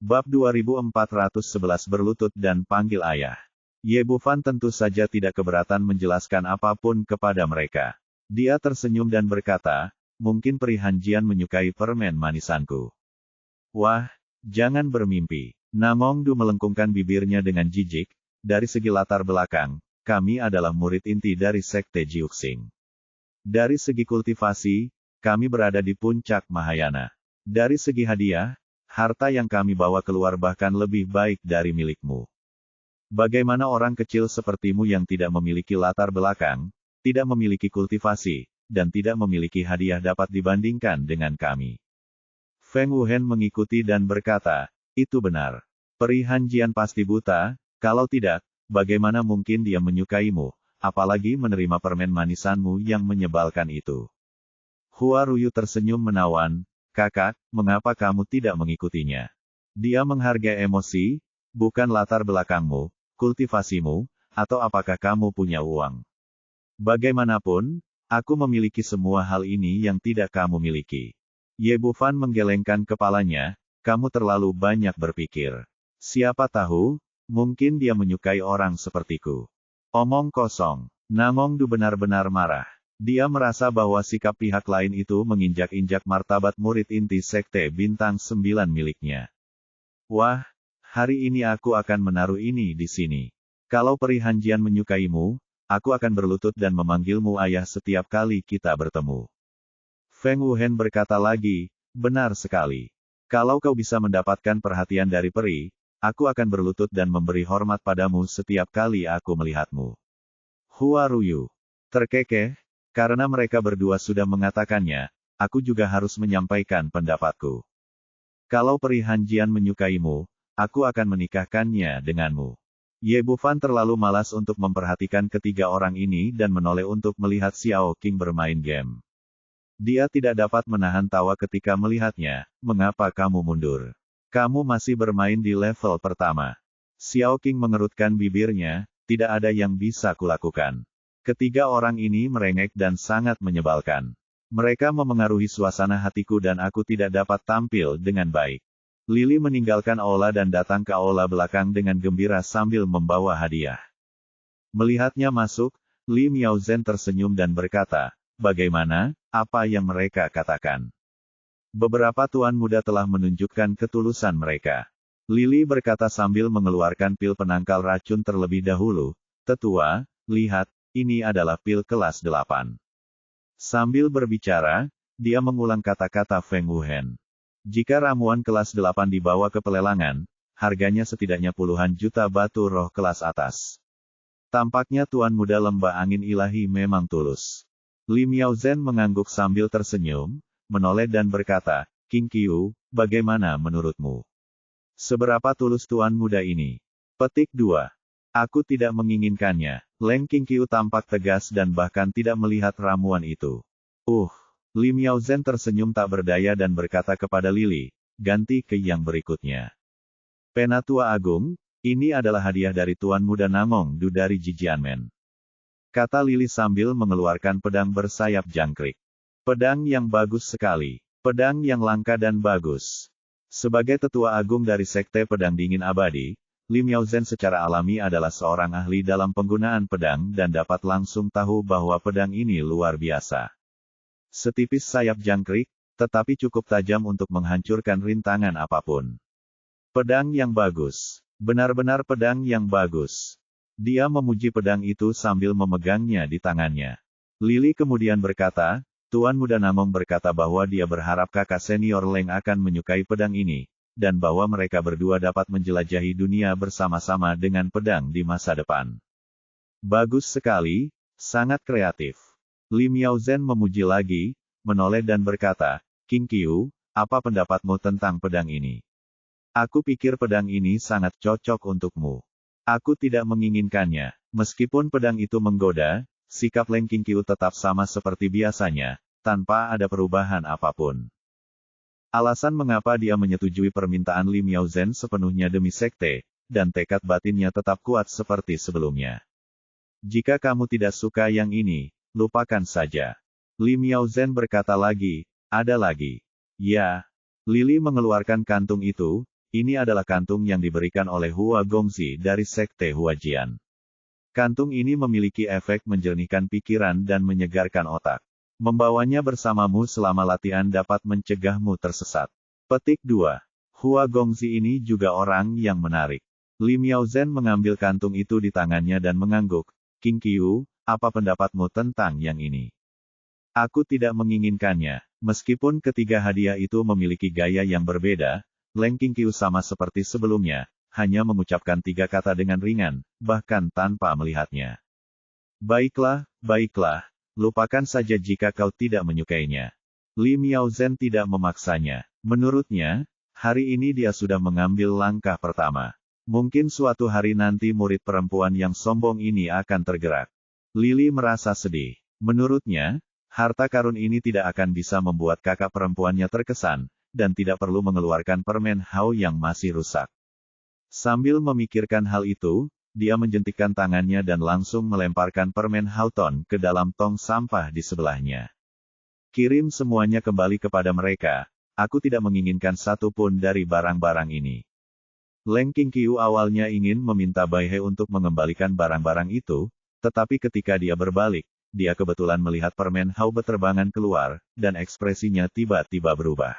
Bab 2411 Berlutut dan Panggil Ayah. Ye Bufan tentu saja tidak keberatan menjelaskan apapun kepada mereka. Dia tersenyum dan berkata, mungkin Peri Hanjian menyukai permen manisanku. Wah, jangan bermimpi. Namongdu melengkungkan bibirnya dengan jijik. Dari segi latar belakang, kami adalah murid inti dari Sekte Jiuxing. Dari segi kultivasi, kami berada di puncak Mahayana. Dari segi hadiah, harta yang kami bawa keluar bahkan lebih baik dari milikmu. Bagaimana orang kecil sepertimu yang tidak memiliki latar belakang, tidak memiliki kultivasi, dan tidak memiliki hadiah dapat dibandingkan dengan kami? Feng Wuhen mengikuti dan berkata, itu benar. Peri Hanjian pasti buta, kalau tidak, bagaimana mungkin dia menyukaimu, apalagi menerima permen manisanmu yang menyebalkan itu. Hua Ruyu tersenyum menawan, kakak, mengapa kamu tidak mengikutinya? Dia menghargai emosi, bukan latar belakangmu, kultivasimu, atau apakah kamu punya uang. Bagaimanapun, aku memiliki semua hal ini yang tidak kamu miliki. Ye Bufan menggelengkan kepalanya, kamu terlalu banyak berpikir. Siapa tahu, mungkin dia menyukai orang sepertiku. Omong kosong. Namongdu benar-benar marah. Dia merasa bahwa sikap pihak lain itu menginjak-injak martabat murid inti Sekte Bintang 9 miliknya. Wah, hari ini aku akan menaruh ini di sini. Kalau Peri Hanjian menyukaimu, aku akan berlutut dan memanggilmu ayah setiap kali kita bertemu. Feng Wuhen berkata lagi, benar sekali. Kalau kau bisa mendapatkan perhatian dari peri, aku akan berlutut dan memberi hormat padamu setiap kali aku melihatmu. Hua Ruyu terkekeh. Karena mereka berdua sudah mengatakannya, aku juga harus menyampaikan pendapatku. Kalau Peri Hanjian menyukaimu, aku akan menikahkannya denganmu. Ye Bufan terlalu malas untuk memperhatikan ketiga orang ini dan menoleh untuk melihat Xiao Qing bermain game. Dia tidak dapat menahan tawa ketika melihatnya, mengapa kamu mundur? Kamu masih bermain di level pertama. Xiao Qing mengerutkan bibirnya, tidak ada yang bisa kulakukan. Ketiga orang ini merengek dan sangat menyebalkan. Mereka memengaruhi suasana hatiku dan aku tidak dapat tampil dengan baik. Lili meninggalkan aula dan datang ke aula belakang dengan gembira sambil membawa hadiah. Melihatnya masuk, Li Miaozhen tersenyum dan berkata, bagaimana, apa yang mereka katakan? Beberapa tuan muda telah menunjukkan ketulusan mereka. Lili berkata sambil mengeluarkan pil penangkal racun terlebih dahulu, tetua, lihat, ini adalah pil kelas 8. Sambil berbicara, dia mengulang kata-kata Feng Wuhen. Jika ramuan kelas 8 dibawa ke pelelangan, harganya setidaknya puluhan juta batu roh kelas atas. Tampaknya tuan muda lembah angin ilahi memang tulus. Li Miaozhen mengangguk sambil tersenyum, menoleh dan berkata, King Qiu, bagaimana menurutmu? Seberapa tulus tuan muda ini? Petik 2. Aku tidak menginginkannya. Leng Qingqiu tampak tegas dan bahkan tidak melihat ramuan itu. Li Miaozhen tersenyum tak berdaya dan berkata kepada Lili, ganti ke yang berikutnya. Penatua Agung, ini adalah hadiah dari Tuan Muda Namongdu dari Jijianmen. Kata Lili sambil mengeluarkan pedang bersayap jangkrik. Pedang yang bagus sekali. Pedang yang langka dan bagus. Sebagai tetua agung dari Sekte Pedang Dingin Abadi, Li Miaozhen secara alami adalah seorang ahli dalam penggunaan pedang dan dapat langsung tahu bahwa pedang ini luar biasa. Setipis sayap jangkrik, tetapi cukup tajam untuk menghancurkan rintangan apapun. Pedang yang bagus. Benar-benar pedang yang bagus. Dia memuji pedang itu sambil memegangnya di tangannya. Lili kemudian berkata, Tuan Muda Namong berkata bahwa dia berharap kakak senior Leng akan menyukai pedang ini, dan bahwa mereka berdua dapat menjelajahi dunia bersama-sama dengan pedang di masa depan. Bagus sekali, sangat kreatif. Li Miaozhen memuji lagi, menoleh dan berkata, King Qiu, apa pendapatmu tentang pedang ini? Aku pikir pedang ini sangat cocok untukmu. Aku tidak menginginkannya. Meskipun pedang itu menggoda, sikap Leng Qingqiu tetap sama seperti biasanya, tanpa ada perubahan apapun. Alasan mengapa dia menyetujui permintaan Li Miaozhen sepenuhnya demi sekte, dan tekad batinnya tetap kuat seperti sebelumnya. Jika kamu tidak suka yang ini, lupakan saja. Li Miaozhen berkata lagi, ada lagi. Ya. Lili mengeluarkan kantung itu, ini adalah kantung yang diberikan oleh Hua Gongzi dari Sekte Huajian. Kantung ini memiliki efek menjernihkan pikiran dan menyegarkan otak. Membawanya bersamamu selama latihan dapat mencegahmu tersesat. Petik 2. Hua Gongzi ini juga orang yang menarik. Li Miaozhen mengambil kantung itu di tangannya dan mengangguk. King Qiu, apa pendapatmu tentang yang ini? Aku tidak menginginkannya. Meskipun ketiga hadiah itu memiliki gaya yang berbeda, Leng King Qiu sama seperti sebelumnya, hanya mengucapkan 3 kata dengan ringan, bahkan tanpa melihatnya. Baiklah, baiklah, lupakan saja jika kau tidak menyukainya. Li Miaozhen tidak memaksanya. Menurutnya, hari ini dia sudah mengambil langkah pertama. Mungkin suatu hari nanti murid perempuan yang sombong ini akan tergerak. Lili merasa sedih. Menurutnya, harta karun ini tidak akan bisa membuat kakak perempuannya terkesan, dan tidak perlu mengeluarkan permen Hao yang masih rusak. Sambil memikirkan hal itu, dia menjentikkan tangannya dan langsung melemparkan permen Hao-ton ke dalam tong sampah di sebelahnya. Kirim semuanya kembali kepada mereka. Aku tidak menginginkan satu pun dari barang-barang ini. Leng King Qiu awalnya ingin meminta Bai He untuk mengembalikan barang-barang itu, tetapi ketika dia berbalik, dia kebetulan melihat permen Hao beterbangan keluar, dan ekspresinya tiba-tiba berubah.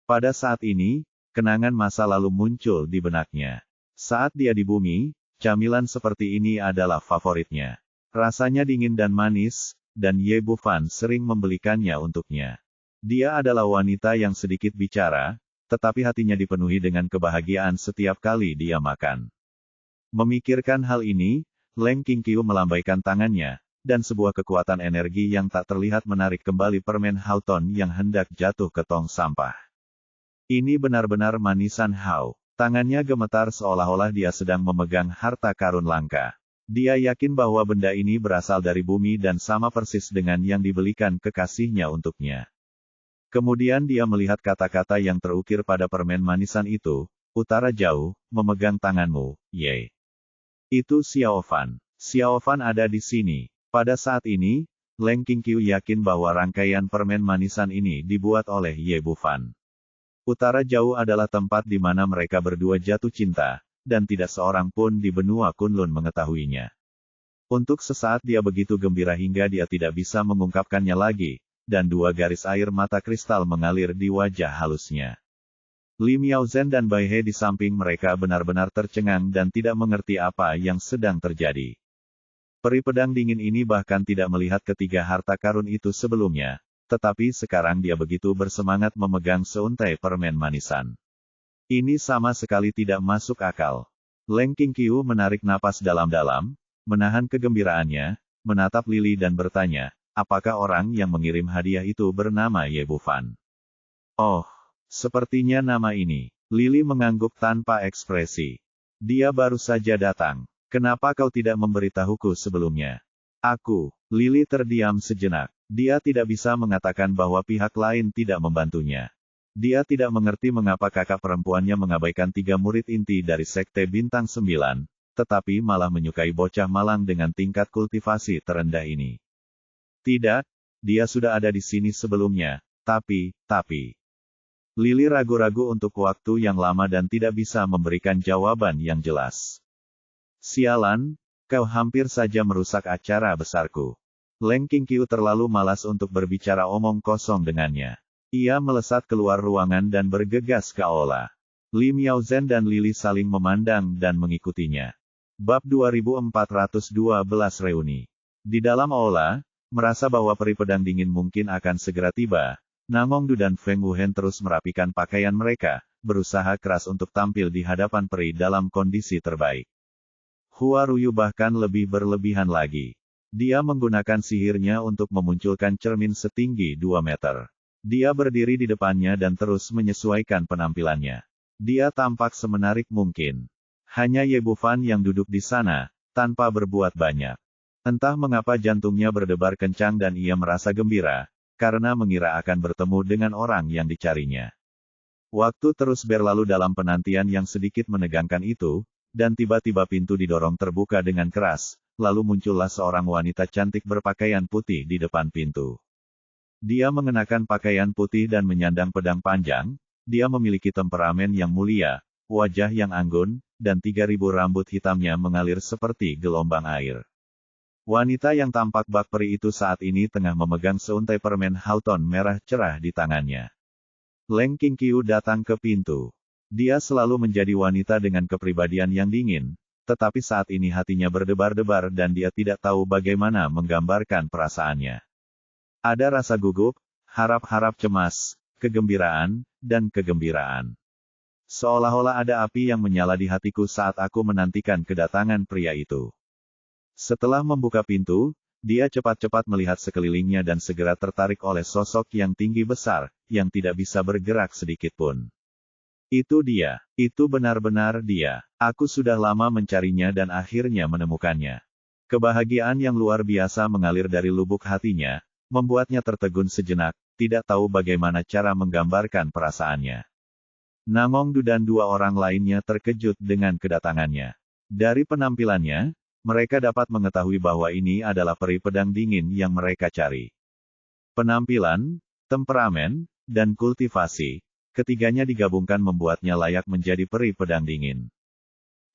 Pada saat ini, kenangan masa lalu muncul di benaknya. Saat dia di bumi, camilan seperti ini adalah favoritnya. Rasanya dingin dan manis, dan Ye Bufan sering membelikannya untuknya. Dia adalah wanita yang sedikit bicara, tetapi hatinya dipenuhi dengan kebahagiaan setiap kali dia makan. Memikirkan hal ini, Leng King Qiu melambaikan tangannya, dan sebuah kekuatan energi yang tak terlihat menarik kembali permen Hao-ton yang hendak jatuh ke tong sampah. Ini benar-benar manisan Hao. Tangannya gemetar seolah-olah dia sedang memegang harta karun langka. Dia yakin bahwa benda ini berasal dari bumi dan sama persis dengan yang dibelikan kekasihnya untuknya. Kemudian dia melihat kata-kata yang terukir pada permen manisan itu, utara jauh, memegang tanganmu, Ye. Itu Xiao Fan. Xiao Fan ada di sini. Pada saat ini, Leng King Qiu yakin bahwa rangkaian permen manisan ini dibuat oleh Ye Bufan. Utara jauh adalah tempat di mana mereka berdua jatuh cinta, dan tidak seorang pun di benua Kunlun mengetahuinya. Untuk sesaat dia begitu gembira hingga dia tidak bisa mengungkapkannya lagi, dan 2 garis air mata kristal mengalir di wajah halusnya. Li Miaozhen dan Bai He di samping mereka benar-benar tercengang dan tidak mengerti apa yang sedang terjadi. Peri pedang dingin ini bahkan tidak melihat ketiga harta karun itu sebelumnya, tetapi sekarang dia begitu bersemangat memegang seuntai permen manisan. Ini sama sekali tidak masuk akal. Leng King Qiu menarik napas dalam-dalam, menahan kegembiraannya, menatap Lili dan bertanya, apakah orang yang mengirim hadiah itu bernama Ye Bufan? Oh, sepertinya nama ini. Lili mengangguk tanpa ekspresi. Dia baru saja datang. Kenapa kau tidak memberitahuku sebelumnya? Aku. Lili terdiam sejenak. Dia tidak bisa mengatakan bahwa pihak lain tidak membantunya. Dia tidak mengerti mengapa kakak perempuannya mengabaikan 3 murid inti dari Sekte Bintang 9, tetapi malah menyukai bocah malang dengan tingkat kultivasi terendah ini. Tidak, dia sudah ada di sini sebelumnya, tapi. Lili ragu-ragu untuk waktu yang lama dan tidak bisa memberikan jawaban yang jelas. Sialan, kau hampir saja merusak acara besarku. Leng King Qiu terlalu malas untuk berbicara omong kosong dengannya. Ia melesat keluar ruangan dan bergegas ke aula. Li Miaozhen dan Lili saling memandang dan mengikutinya. Bab 2412 Reuni. Di dalam aula, merasa bahwa peri pedang dingin mungkin akan segera tiba, Namongdu dan Feng Wuhen terus merapikan pakaian mereka, berusaha keras untuk tampil di hadapan peri dalam kondisi terbaik. Hua Ruyu bahkan lebih berlebihan lagi. Dia menggunakan sihirnya untuk memunculkan cermin setinggi 2 meter. Dia berdiri di depannya dan terus menyesuaikan penampilannya. Dia tampak semenarik mungkin. Hanya Ye Bufan yang duduk di sana, tanpa berbuat banyak. Entah mengapa jantungnya berdebar kencang dan ia merasa gembira, karena mengira akan bertemu dengan orang yang dicarinya. Waktu terus berlalu dalam penantian yang sedikit menegangkan itu, dan tiba-tiba pintu didorong terbuka dengan keras. Lalu muncullah seorang wanita cantik berpakaian putih di depan pintu. Dia mengenakan pakaian putih dan menyandang pedang panjang, dia memiliki temperamen yang mulia, wajah yang anggun, dan 3.000 rambut hitamnya mengalir seperti gelombang air. Wanita yang tampak bak peri itu saat ini tengah memegang seuntai permen Hawthorne merah cerah di tangannya. Leng Qingqiu datang ke pintu. Dia selalu menjadi wanita dengan kepribadian yang dingin, tetapi saat ini hatinya berdebar-debar dan dia tidak tahu bagaimana menggambarkan perasaannya. Ada rasa gugup, harap-harap cemas, kegembiraan, dan kegembiraan. Seolah-olah ada api yang menyala di hatiku saat aku menantikan kedatangan pria itu. Setelah membuka pintu, dia cepat-cepat melihat sekelilingnya dan segera tertarik oleh sosok yang tinggi besar, yang tidak bisa bergerak sedikitpun. Itu dia, itu benar-benar dia. Aku sudah lama mencarinya dan akhirnya menemukannya. Kebahagiaan yang luar biasa mengalir dari lubuk hatinya, membuatnya tertegun sejenak, tidak tahu bagaimana cara menggambarkan perasaannya. Namongdu dan dua orang lainnya terkejut dengan kedatangannya. Dari penampilannya, mereka dapat mengetahui bahwa ini adalah peri pedang dingin yang mereka cari. Penampilan, temperamen, dan kultivasi, ketiganya digabungkan membuatnya layak menjadi peri pedang dingin.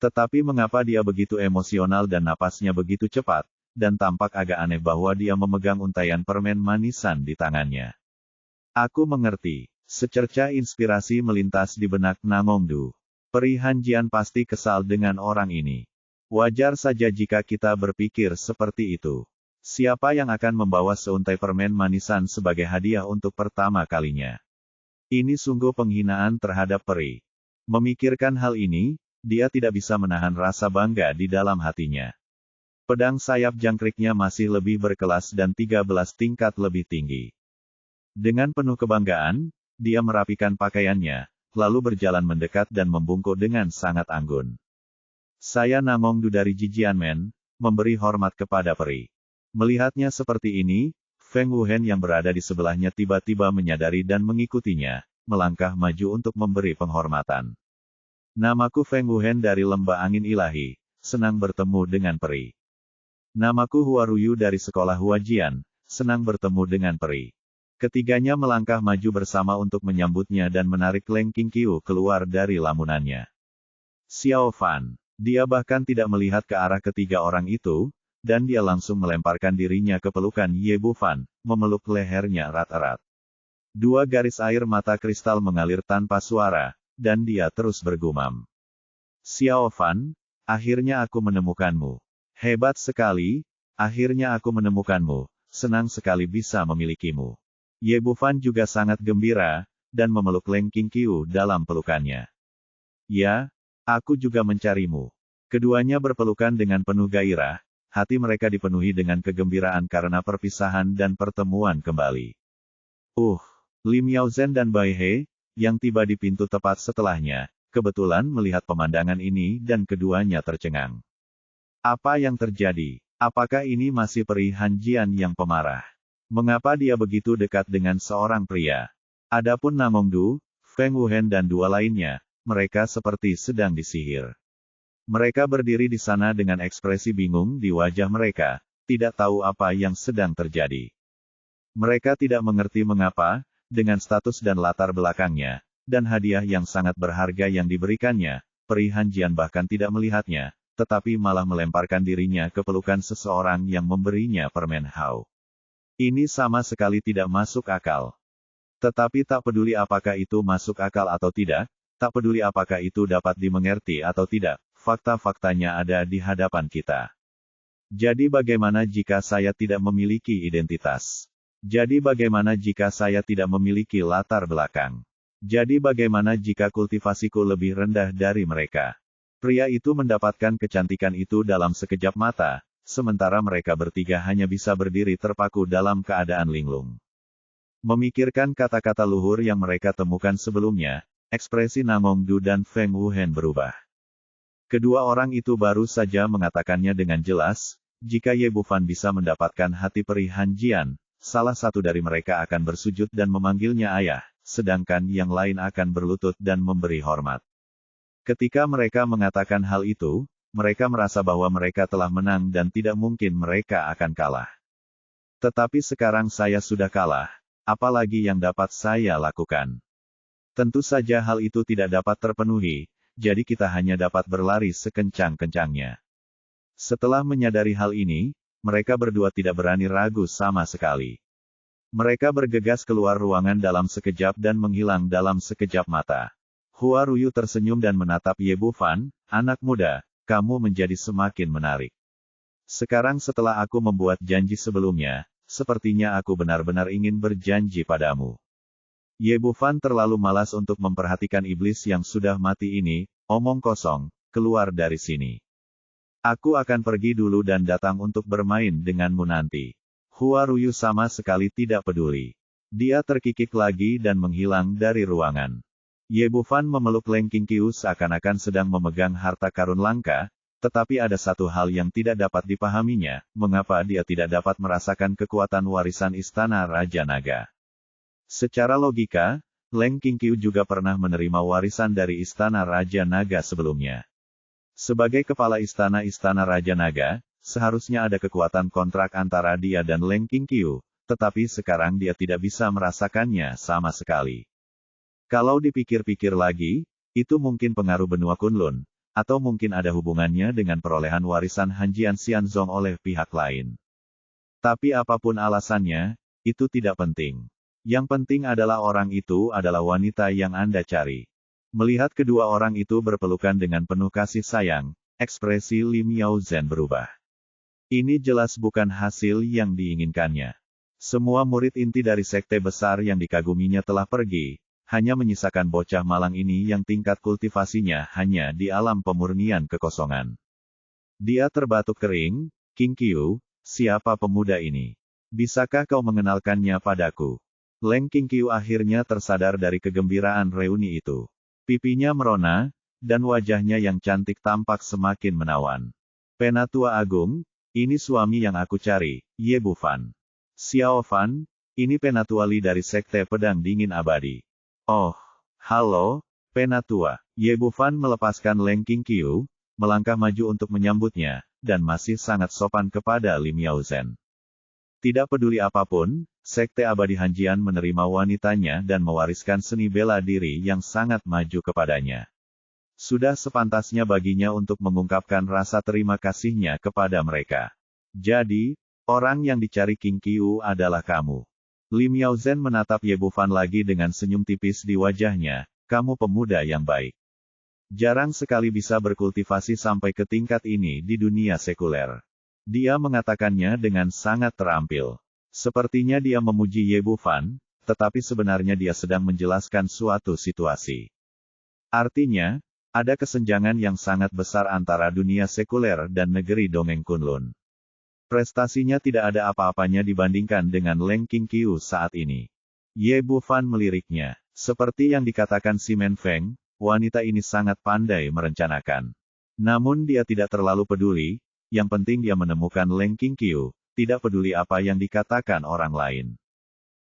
Tetapi mengapa dia begitu emosional dan napasnya begitu cepat, dan tampak agak aneh bahwa dia memegang untaian permen manisan di tangannya. Aku mengerti. Secerca inspirasi melintas di benak Namongdu. Peri Hanjian pasti kesal dengan orang ini. Wajar saja jika kita berpikir seperti itu. Siapa yang akan membawa seuntai permen manisan sebagai hadiah untuk pertama kalinya? Ini sungguh penghinaan terhadap peri. Memikirkan hal ini, dia tidak bisa menahan rasa bangga di dalam hatinya. Pedang sayap jangkriknya masih lebih berkelas dan 13 tingkat lebih tinggi. Dengan penuh kebanggaan, dia merapikan pakaiannya, lalu berjalan mendekat dan membungkuk dengan sangat anggun. Saya Namongdu dari Jijianmen, memberi hormat kepada peri. Melihatnya seperti ini, Feng Wuhen yang berada di sebelahnya tiba-tiba menyadari dan mengikutinya, melangkah maju untuk memberi penghormatan. Namaku Feng Wuhen dari Lembah Angin Ilahi, senang bertemu dengan peri. Namaku Huaruyu dari Sekolah Huajian, senang bertemu dengan peri. Ketiganya melangkah maju bersama untuk menyambutnya dan menarik Leng Qingqiu keluar dari lamunannya. Xiao Fan. Dia bahkan tidak melihat ke arah ketiga orang itu, dan dia langsung melemparkan dirinya ke pelukan Ye Bufan, memeluk lehernya erat-erat. Dua garis air mata kristal mengalir tanpa suara, dan dia terus bergumam. Xiao Fan, akhirnya aku menemukanmu. Hebat sekali, akhirnya aku menemukanmu, senang sekali bisa memilikimu. Ye Bufan juga sangat gembira, dan memeluk Leng Qingqiu dalam pelukannya. Ya, aku juga mencarimu. Keduanya berpelukan dengan penuh gairah, hati mereka dipenuhi dengan kegembiraan karena perpisahan dan pertemuan kembali. Lim Yaozhen dan Bai He, yang tiba di pintu tepat setelahnya, kebetulan melihat pemandangan ini dan keduanya tercengang. Apa yang terjadi? Apakah ini masih peri Hanjian yang pemarah? Mengapa dia begitu dekat dengan seorang pria? Adapun Namongdu, Feng Wuhen dan dua lainnya, mereka seperti sedang disihir. Mereka berdiri di sana dengan ekspresi bingung di wajah mereka, tidak tahu apa yang sedang terjadi. Mereka tidak mengerti mengapa, dengan status dan latar belakangnya, dan hadiah yang sangat berharga yang diberikannya, peri Hanjian bahkan tidak melihatnya, tetapi malah melemparkan dirinya ke pelukan seseorang yang memberinya permen hao. Ini sama sekali tidak masuk akal. Tetapi tak peduli apakah itu masuk akal atau tidak, tak peduli apakah itu dapat dimengerti atau tidak, fakta-faktanya ada di hadapan kita. Jadi bagaimana jika saya tidak memiliki identitas? Jadi bagaimana jika saya tidak memiliki latar belakang? Jadi bagaimana jika kultivasiku lebih rendah dari mereka? Pria itu mendapatkan kecantikan itu dalam sekejap mata, sementara mereka bertiga hanya bisa berdiri terpaku dalam keadaan linglung. Memikirkan kata-kata luhur yang mereka temukan sebelumnya, ekspresi Namongdu dan Feng Wuhen berubah. Kedua orang itu baru saja mengatakannya dengan jelas, jika Ye Bufan bisa mendapatkan hati peri Hanjian, salah satu dari mereka akan bersujud dan memanggilnya ayah, sedangkan yang lain akan berlutut dan memberi hormat. Ketika mereka mengatakan hal itu, mereka merasa bahwa mereka telah menang dan tidak mungkin mereka akan kalah. Tetapi sekarang saya sudah kalah. Apalagi yang dapat saya lakukan? Tentu saja hal itu tidak dapat terpenuhi, jadi kita hanya dapat berlari sekencang-kencangnya. Setelah menyadari hal ini, mereka berdua tidak berani ragu sama sekali. Mereka bergegas keluar ruangan dalam sekejap dan menghilang dalam sekejap mata. Hua Ruyu tersenyum dan menatap Ye Bufan, anak muda, kamu menjadi semakin menarik. Sekarang setelah aku membuat janji sebelumnya, sepertinya aku benar-benar ingin berjanji padamu. Ye Bufan terlalu malas untuk memperhatikan iblis yang sudah mati ini, omong kosong, keluar dari sini. Aku akan pergi dulu dan datang untuk bermain denganmu nanti. Hua Ruyu sama sekali tidak peduli. Dia terkikik lagi dan menghilang dari ruangan. Ye Bufan memeluk Leng Qingqiu seakan-akan sedang memegang harta karun langka, tetapi ada satu hal yang tidak dapat dipahaminya, mengapa dia tidak dapat merasakan kekuatan warisan Istana Raja Naga. Secara logika, Leng Qingqiu juga pernah menerima warisan dari Istana Raja Naga sebelumnya. Sebagai kepala Istana Raja Naga, seharusnya ada kekuatan kontrak antara dia dan Leng Qingqiu, tetapi sekarang dia tidak bisa merasakannya sama sekali. Kalau dipikir-pikir lagi, itu mungkin pengaruh benua Kunlun, atau mungkin ada hubungannya dengan perolehan warisan Hanjian Xianzong oleh pihak lain. Tapi apapun alasannya, itu tidak penting. Yang penting adalah orang itu adalah wanita yang Anda cari. Melihat kedua orang itu berpelukan dengan penuh kasih sayang, ekspresi Lim Yaozhen berubah. Ini jelas bukan hasil yang diinginkannya. Semua murid inti dari sekte besar yang dikaguminya telah pergi, hanya menyisakan bocah malang ini yang tingkat kultivasinya hanya di alam pemurnian kekosongan. Dia terbatuk kering, Qingqiu, siapa pemuda ini? Bisakah kau mengenalkannya padaku? Leng Qingqiu akhirnya tersadar dari kegembiraan reuni itu. Pipinya merona, dan wajahnya yang cantik tampak semakin menawan. Penatua Agung, ini suami yang aku cari, Ye Bufan. Xiao Fan, ini Penatua Li dari Sekte Pedang Dingin Abadi. Oh, halo, Penatua. Ye Bufan melepaskan Leng Qingqiu, melangkah maju untuk menyambutnya, dan masih sangat sopan kepada Lim Yaozhen. Tidak peduli apapun, Sekte Abadi Hanjian menerima wanitanya dan mewariskan seni bela diri yang sangat maju kepadanya. Sudah sepantasnya baginya untuk mengungkapkan rasa terima kasihnya kepada mereka. Jadi, orang yang dicari Qingqiu adalah kamu. Lim Yaozhen menatap Ye Bufan lagi dengan senyum tipis di wajahnya, kamu pemuda yang baik. Jarang sekali bisa berkultivasi sampai ke tingkat ini di dunia sekuler. Dia mengatakannya dengan sangat terampil. Sepertinya dia memuji Ye Bufan, tetapi sebenarnya dia sedang menjelaskan suatu situasi. Artinya, ada kesenjangan yang sangat besar antara dunia sekuler dan negeri dongeng Kunlun. Prestasinya tidak ada apa-apanya dibandingkan dengan Leng Qingqiu saat ini. Ye Bufan meliriknya. Seperti yang dikatakan Si Men Feng, wanita ini sangat pandai merencanakan. Namun dia tidak terlalu peduli, yang penting dia menemukan Leng Qingqiu, tidak peduli apa yang dikatakan orang lain.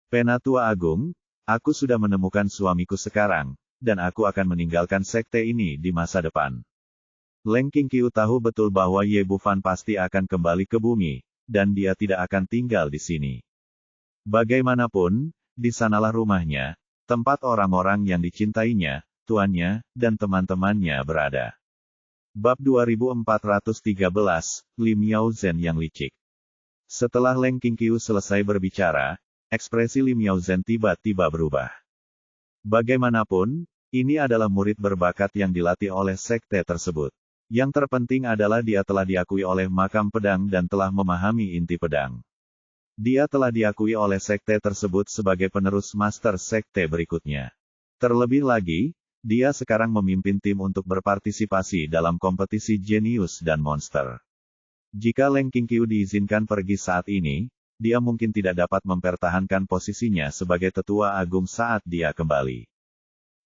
Penatua Agung, aku sudah menemukan suamiku sekarang, dan aku akan meninggalkan sekte ini di masa depan. Leng Qingqiu tahu betul bahwa Ye Bufan pasti akan kembali ke bumi, dan dia tidak akan tinggal di sini. Bagaimanapun, di sanalah rumahnya, tempat orang-orang yang dicintainya, tuannya, dan teman-temannya berada. Bab 2413, Lim Yaozhen yang licik. Setelah Leng Qingqiu selesai berbicara, ekspresi Lim Yaozhen tiba-tiba berubah. Bagaimanapun, ini adalah murid berbakat yang dilatih oleh sekte tersebut. Yang terpenting adalah dia telah diakui oleh makam pedang dan telah memahami inti pedang. Dia telah diakui oleh sekte tersebut sebagai penerus master sekte berikutnya. Terlebih lagi, dia sekarang memimpin tim untuk berpartisipasi dalam kompetisi jenius dan monster. Jika Leng Qingqiu diizinkan pergi saat ini, dia mungkin tidak dapat mempertahankan posisinya sebagai tetua agung saat dia kembali.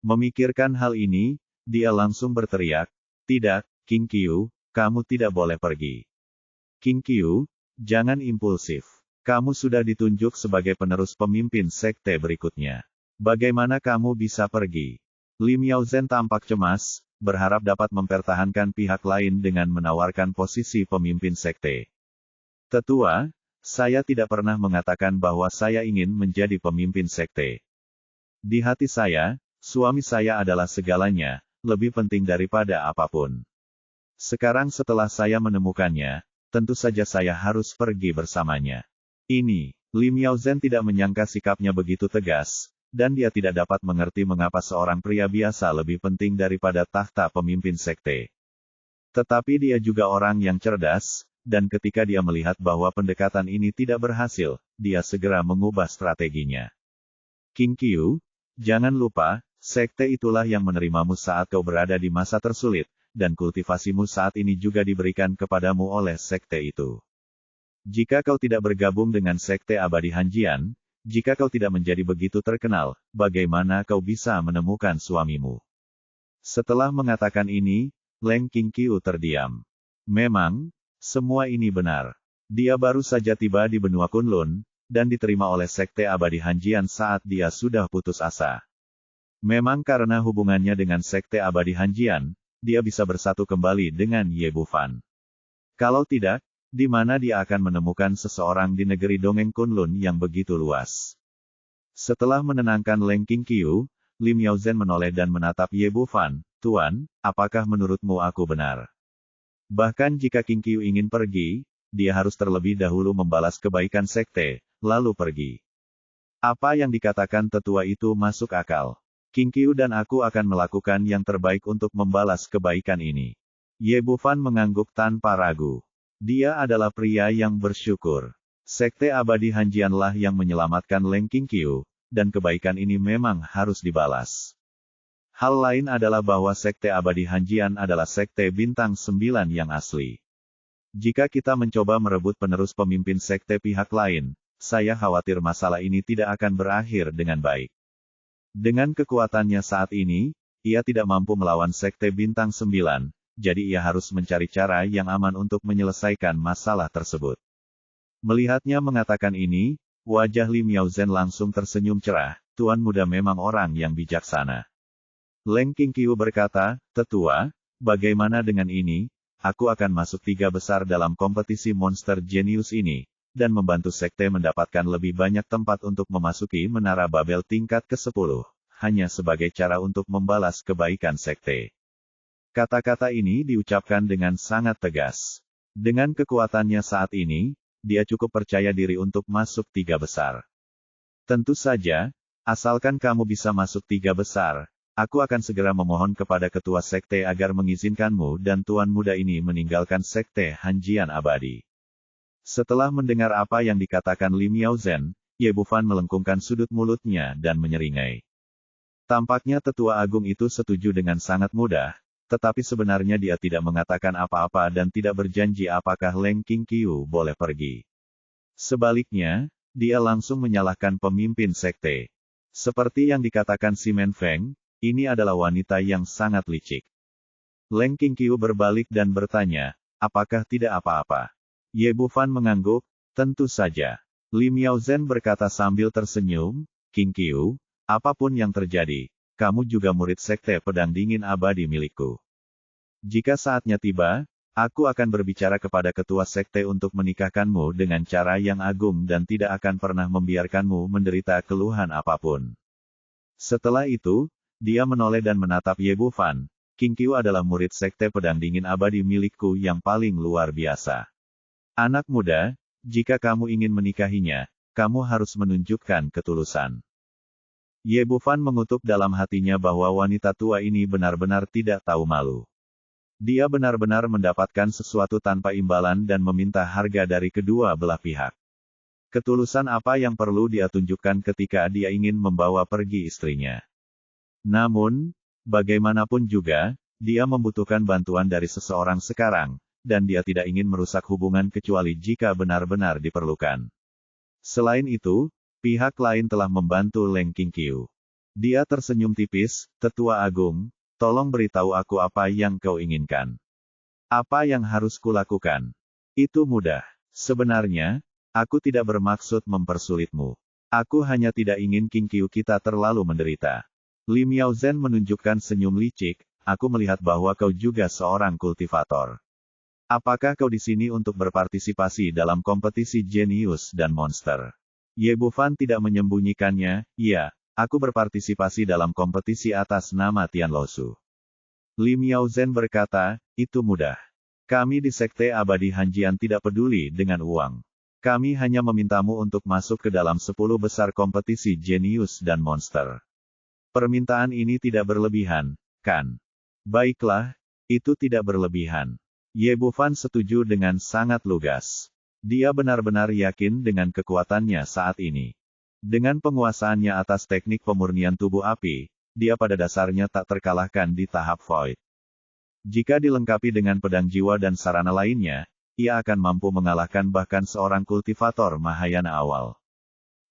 Memikirkan hal ini, dia langsung berteriak, "Tidak, Qingqiu, kamu tidak boleh pergi. Qingqiu, jangan impulsif. Kamu sudah ditunjuk sebagai penerus pemimpin sekte berikutnya. Bagaimana kamu bisa pergi?" Lim Yaozhen tampak cemas, berharap dapat mempertahankan pihak lain dengan menawarkan posisi pemimpin sekte. "Tetua, saya tidak pernah mengatakan bahwa saya ingin menjadi pemimpin sekte. Di hati saya suami saya adalah segalanya, lebih penting daripada apapun. Sekarang setelah saya menemukannya, tentu saja saya harus pergi bersamanya. Ini, Lim Yaozhen tidak menyangka sikapnya begitu tegas, dan dia tidak dapat mengerti mengapa seorang pria biasa lebih penting daripada tahta pemimpin sekte. Tetapi dia juga orang yang cerdas, dan ketika dia melihat bahwa pendekatan ini tidak berhasil, dia segera mengubah strateginya. Qing Qiu, jangan lupa, sekte itulah yang menerimamu saat kau berada di masa tersulit, dan kultivasimu saat ini juga diberikan kepadamu oleh sekte itu. Jika kau tidak bergabung dengan sekte abadi Hanjian, jika kau tidak menjadi begitu terkenal, bagaimana kau bisa menemukan suamimu? Setelah mengatakan ini, Leng Qingqiu terdiam. Memang, semua ini benar. Dia baru saja tiba di benua Kunlun, dan diterima oleh sekte abadi Hanjian saat dia sudah putus asa. Memang karena hubungannya dengan sekte abadi Hanjian, dia bisa bersatu kembali dengan Ye Bufan. Kalau tidak, di mana dia akan menemukan seseorang di negeri dongeng Kunlun yang begitu luas? Setelah menenangkan Leng Qingqiu, Lim Yaozhen menoleh dan menatap Ye Bufan. Tuan, apakah menurutmu aku benar? Bahkan jika Qingqiu ingin pergi, dia harus terlebih dahulu membalas kebaikan sekte, lalu pergi. Apa yang dikatakan tetua itu masuk akal. Qingqiu dan aku akan melakukan yang terbaik untuk membalas kebaikan ini. Ye Bufan mengangguk tanpa ragu. Dia adalah pria yang bersyukur. Sekte abadi Hanjianlah yang menyelamatkan Leng Qingqiu, dan kebaikan ini memang harus dibalas. Hal lain adalah bahwa sekte abadi Hanjian adalah sekte bintang 9 yang asli. Jika kita mencoba merebut penerus pemimpin sekte pihak lain, saya khawatir masalah ini tidak akan berakhir dengan baik. Dengan kekuatannya saat ini, ia tidak mampu melawan sekte bintang 9, jadi ia harus mencari cara yang aman untuk menyelesaikan masalah tersebut. Melihatnya mengatakan ini, wajah Lim Yaozhen langsung tersenyum cerah. Tuan muda memang orang yang bijaksana. Leng Qingqiu berkata, Tetua, bagaimana dengan ini? Aku akan masuk 3 besar dalam kompetisi Monster Genius ini, dan membantu sekte mendapatkan lebih banyak tempat untuk memasuki menara Babel tingkat ke-10, hanya sebagai cara untuk membalas kebaikan sekte. Kata-kata ini diucapkan dengan sangat tegas. Dengan kekuatannya saat ini, dia cukup percaya diri untuk masuk 3 besar. Tentu saja, asalkan kamu bisa masuk 3 besar, aku akan segera memohon kepada ketua sekte agar mengizinkanmu dan tuan muda ini meninggalkan sekte Hanjian abadi. Setelah mendengar apa yang dikatakan Lim Yaozhen, Ye Bufan melengkungkan sudut mulutnya dan menyeringai. Tampaknya tetua agung itu setuju dengan sangat mudah, tetapi sebenarnya dia tidak mengatakan apa-apa dan tidak berjanji apakah Leng Qingqiu boleh pergi. Sebaliknya, dia langsung menyalahkan pemimpin sekte. Seperti yang dikatakan Si Men Feng, ini adalah wanita yang sangat licik. Leng Qingqiu berbalik dan bertanya, apakah tidak apa-apa? Ye Bufan mengangguk, tentu saja. Lim Yaozhen berkata sambil tersenyum, Qingqiu, apapun yang terjadi, kamu juga murid sekte pedang dingin abadi milikku. Jika saatnya tiba, aku akan berbicara kepada ketua sekte untuk menikahkanmu dengan cara yang agung dan tidak akan pernah membiarkanmu menderita keluhan apapun. Setelah itu, dia menoleh dan menatap Ye Bufan. Qingqiu adalah murid sekte pedang dingin abadi milikku yang paling luar biasa. Anak muda, jika kamu ingin menikahinya, kamu harus menunjukkan ketulusan. Ye Bufan mengutuk dalam hatinya bahwa wanita tua ini benar-benar tidak tahu malu. Dia benar-benar mendapatkan sesuatu tanpa imbalan dan meminta harga dari kedua belah pihak. Ketulusan apa yang perlu dia tunjukkan ketika dia ingin membawa pergi istrinya? Namun, bagaimanapun juga, dia membutuhkan bantuan dari seseorang sekarang, dan dia tidak ingin merusak hubungan kecuali jika benar-benar diperlukan. Selain itu, pihak lain telah membantu Leng Qingqiu. Dia tersenyum tipis, Tetua Agung, tolong beritahu aku apa yang kau inginkan. Apa yang harus kulakukan? Itu mudah. Sebenarnya, aku tidak bermaksud mempersulitmu. Aku hanya tidak ingin Qingqiu kita terlalu menderita. Lim Yaozhen menunjukkan senyum licik, aku melihat bahwa kau juga seorang kultivator. Apakah kau di sini untuk berpartisipasi dalam kompetisi jenius dan monster? Ye Bufan tidak menyembunyikannya, iya, Aku berpartisipasi dalam kompetisi atas nama Tian Losu. Li Miaozhen berkata, itu mudah. Kami di Sekte Abadi Hanjian tidak peduli dengan uang. Kami hanya memintamu untuk masuk ke dalam 10 besar kompetisi jenius dan monster. Permintaan ini tidak berlebihan, kan? Baiklah, itu tidak berlebihan. Ye Bufan setuju dengan sangat lugas. Dia benar-benar yakin dengan kekuatannya saat ini. Dengan penguasaannya atas teknik pemurnian tubuh api, dia pada dasarnya tak terkalahkan di tahap Void. Jika dilengkapi dengan pedang jiwa dan sarana lainnya, ia akan mampu mengalahkan bahkan seorang kultivator Mahayana awal.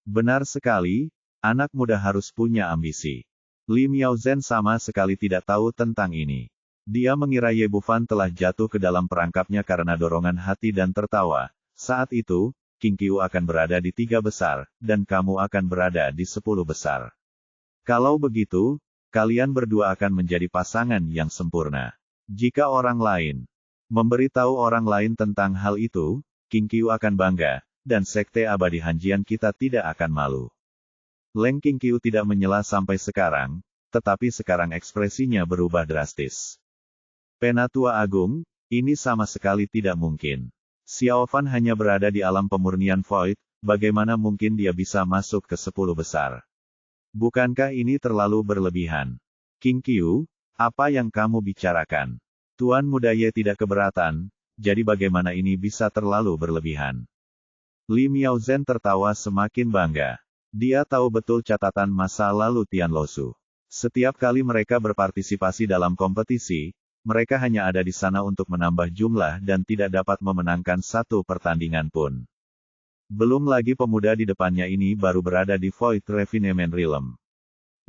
Benar sekali, anak muda harus punya ambisi. Li Miaozhen sama sekali tidak tahu tentang ini. Dia mengira Ye Bufan telah jatuh ke dalam perangkapnya karena dorongan hati dan tertawa. Saat itu, King Qiu akan berada di 3 besar, dan kamu akan berada di 10 besar. Kalau begitu, kalian berdua akan menjadi pasangan yang sempurna. Jika orang lain memberitahu orang lain tentang hal itu, King Qiu akan bangga, dan Sekte Abadi Hanjian kita tidak akan malu. Leng King Qiu tidak menyela sampai sekarang, tetapi sekarang ekspresinya berubah drastis. Penatua Agung, ini sama sekali tidak mungkin. Xiao Fan hanya berada di alam pemurnian Void, bagaimana mungkin dia bisa masuk ke 10 besar? Bukankah ini terlalu berlebihan? King Qiu, apa yang kamu bicarakan? Tuan Muda Ye tidak keberatan, jadi bagaimana ini bisa terlalu berlebihan? Li Miaozhen tertawa semakin bangga. Dia tahu betul catatan masa lalu Tian Losu. Setiap kali mereka berpartisipasi dalam kompetisi, mereka hanya ada di sana untuk menambah jumlah dan tidak dapat memenangkan satu pertandingan pun. Belum lagi pemuda di depannya ini baru berada di Void Refinement Realm.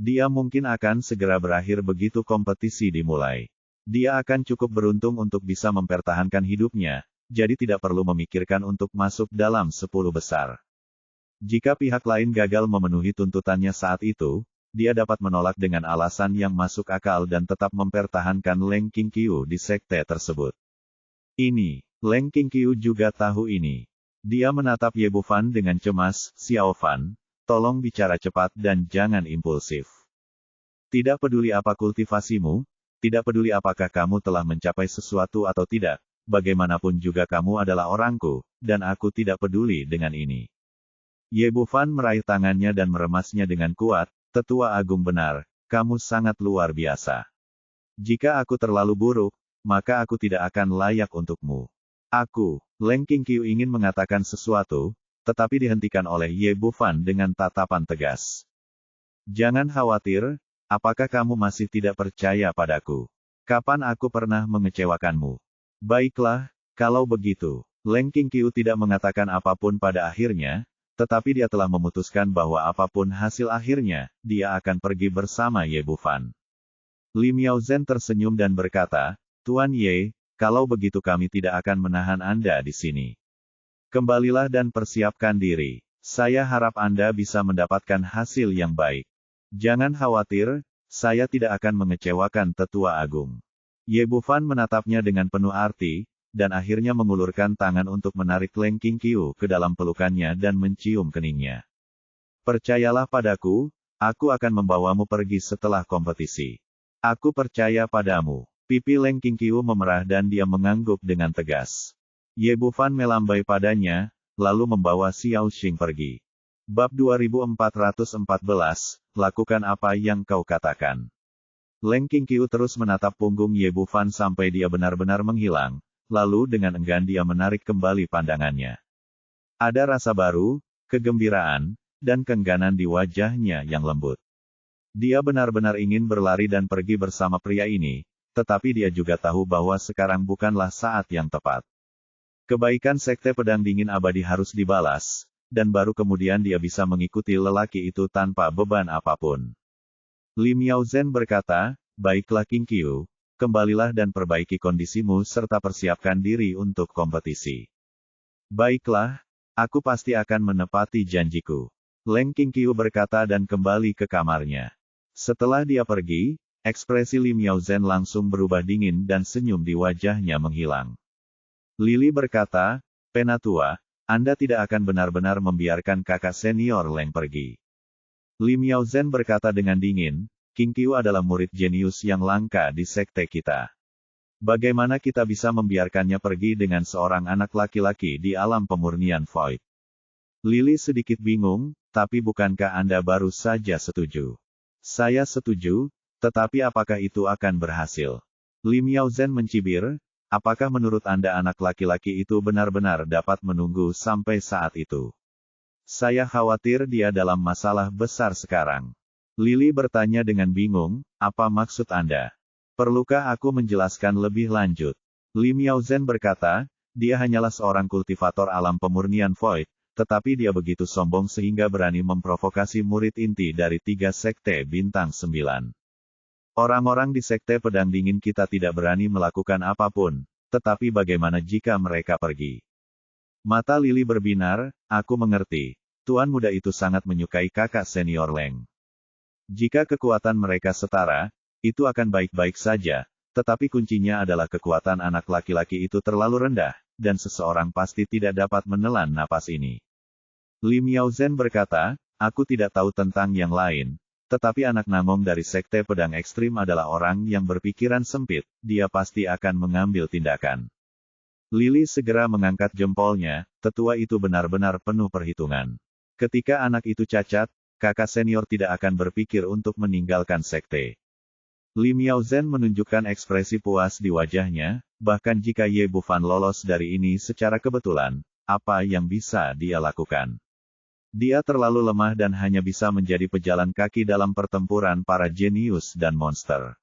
Dia mungkin akan segera berakhir begitu kompetisi dimulai. Dia akan cukup beruntung untuk bisa mempertahankan hidupnya, jadi tidak perlu memikirkan untuk masuk dalam 10 besar. Jika pihak lain gagal memenuhi tuntutannya saat itu, dia dapat menolak dengan alasan yang masuk akal dan tetap mempertahankan Leng King Qiu di sekte tersebut. Ini, Leng King Qiu juga tahu ini. Dia menatap Ye Bufan dengan cemas, Xiao Fan, tolong bicara cepat dan jangan impulsif. Tidak peduli apa kultivasimu, tidak peduli apakah kamu telah mencapai sesuatu atau tidak, bagaimanapun juga kamu adalah orangku, dan aku tidak peduli dengan ini. Ye Bufan meraih tangannya dan meremasnya dengan kuat, Tetua Agung benar, kamu sangat luar biasa. Jika aku terlalu buruk, maka aku tidak akan layak untukmu. Aku, Leng King Qiu ingin mengatakan sesuatu, tetapi dihentikan oleh Ye Bufan dengan tatapan tegas. Jangan khawatir, apakah kamu masih tidak percaya padaku? Kapan aku pernah mengecewakanmu? Baiklah, kalau begitu, Leng King Qiu tidak mengatakan apapun pada akhirnya, tetapi dia telah memutuskan bahwa apapun hasil akhirnya, dia akan pergi bersama Ye Bufan. Li Miaozhen tersenyum dan berkata, Tuan Ye, kalau begitu kami tidak akan menahan Anda di sini. Kembalilah dan persiapkan diri. Saya harap Anda bisa mendapatkan hasil yang baik. Jangan khawatir, saya tidak akan mengecewakan Tetua Agung. Ye Bufan menatapnya dengan penuh arti, dan akhirnya mengulurkan tangan untuk menarik Leng King Qiu ke dalam pelukannya dan mencium keningnya. Percayalah padaku, aku akan membawamu pergi setelah kompetisi. Aku percaya padamu. Pipi Leng King Qiu memerah dan dia mengangguk dengan tegas. Ye Bufan melambai padanya, lalu membawa Xiao Xing pergi. Bab 2414, lakukan apa yang kau katakan. Leng King Qiu terus menatap punggung Ye Bufan sampai dia benar-benar menghilang, lalu dengan enggan dia menarik kembali pandangannya. Ada rasa baru, kegembiraan, dan keengganan di wajahnya yang lembut. Dia benar-benar ingin berlari dan pergi bersama pria ini, tetapi dia juga tahu bahwa sekarang bukanlah saat yang tepat. Kebaikan Sekte Pedang Dingin Abadi harus dibalas, dan baru kemudian dia bisa mengikuti lelaki itu tanpa beban apapun. Li Miaozhen berkata, baiklah King Qiu, kembalilah dan perbaiki kondisimu serta persiapkan diri untuk kompetisi. Baiklah, aku pasti akan menepati janjiku. Leng King Qiu berkata dan kembali ke kamarnya. Setelah dia pergi, ekspresi Li Miaozhen langsung berubah dingin dan senyum di wajahnya menghilang. Lili berkata, Penatua, Anda tidak akan benar-benar membiarkan kakak senior Leng pergi. Li Miaozhen berkata dengan dingin, Qingqiu adalah murid jenius yang langka di sekte kita. Bagaimana kita bisa membiarkannya pergi dengan seorang anak laki-laki di alam pemurnian Void? Lily sedikit bingung, tapi bukankah Anda baru saja setuju? Saya setuju, tetapi apakah itu akan berhasil? Li Miaozhen mencibir, apakah menurut Anda anak laki-laki itu benar-benar dapat menunggu sampai saat itu? Saya khawatir dia dalam masalah besar sekarang. Lily bertanya dengan bingung, apa maksud Anda? Perlukah aku menjelaskan lebih lanjut? Li Miaozhen berkata, dia hanyalah seorang kultivator alam pemurnian Void, tetapi dia begitu sombong sehingga berani memprovokasi murid inti dari 3 sekte bintang 9. Orang-orang di sekte pedang dingin kita tidak berani melakukan apapun, tetapi bagaimana jika mereka pergi? Mata Lily berbinar, aku mengerti. Tuan muda itu sangat menyukai kakak senior Leng. Jika kekuatan mereka setara, itu akan baik-baik saja, tetapi kuncinya adalah kekuatan anak laki-laki itu terlalu rendah, dan seseorang pasti tidak dapat menelan napas ini. Li Miaozhen berkata, aku tidak tahu tentang yang lain, tetapi anak Namong dari sekte pedang ekstrim adalah orang yang berpikiran sempit, dia pasti akan mengambil tindakan. Lily segera mengangkat jempolnya, tetua itu benar-benar penuh perhitungan. Ketika anak itu cacat, kakak senior tidak akan berpikir untuk meninggalkan sekte. Li Miaozhen menunjukkan ekspresi puas di wajahnya, bahkan jika Ye Bufan lolos dari ini secara kebetulan, apa yang bisa dia lakukan? Dia terlalu lemah dan hanya bisa menjadi pejalan kaki dalam pertempuran para jenius dan monster.